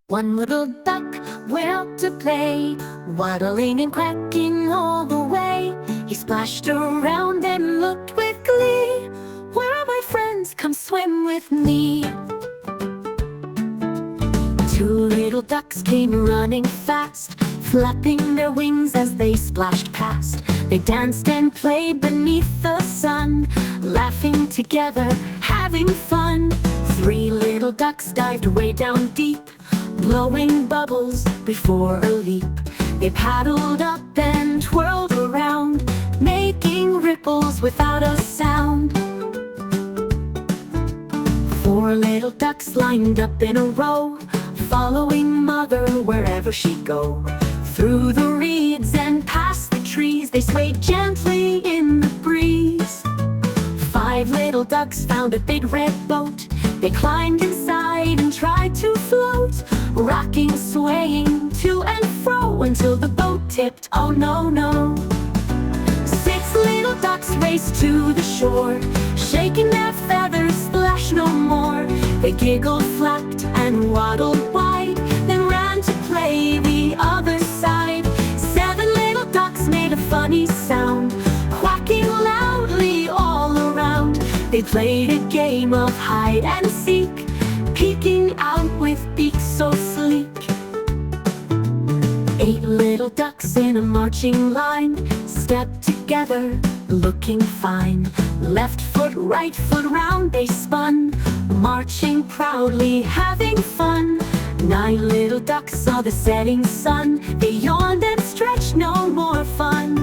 One little duck went out to play, waddling and quacking all the way. He splashed around and looked with glee. "Where are my friends? Come swim with me." Two little ducks came running fast, flapping their wings as they splashed past. They danced and played beneath the sun, laughing together, having fun. Three little ducks dived way down deep, blowing bubbles before a leap. They paddled up and twirled around, making ripples without a sound. Four little ducks lined up in a row, following mother wherever she'd go. Through the reeds and past the trees, they swayed gently in the breeze. Five little ducks found a big red boat. They climbed inside and tried to float, rocking, swaying to and fro until the boat tipped. Oh no, no. Six little ducks raced to the shore, shaking their feathers, splash no more. They giggled, flapped, and waddled wide, then ran to play the other side. Seven little ducks made a funny sound, quacking loudly all around. They played a game of hide and seek, peeking out with beaks so sleek. Eight little ducks in a marching line stepped together, looking fine. Left foot, right foot, round they spun, marching proudly, having fun. Nine little ducks saw the setting sun. They yawned and stretched, no more fun.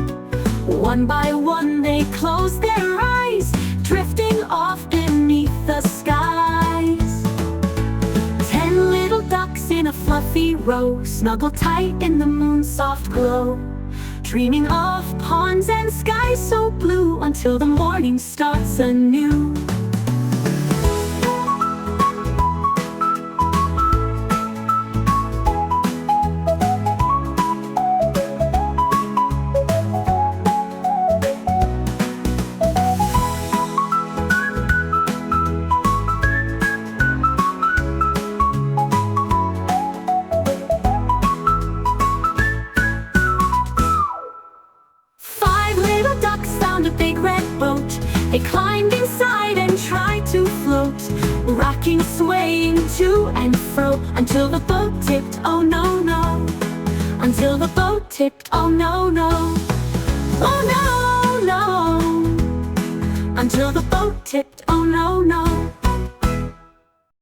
One by one they closed their eyes, drifting off beneath the skies. 10 little ducks in a fluffy row snuggle tight in the moon's soft glow, dreaming of ponds and skies so blue until the morning starts anew. A big red boat. They climbed inside and tried to float, rocking, swaying to and fro until the boat tipped. Oh no, no. Until the boat tipped. Oh no, no. Oh no, no. Until the boat tipped. Oh no, no.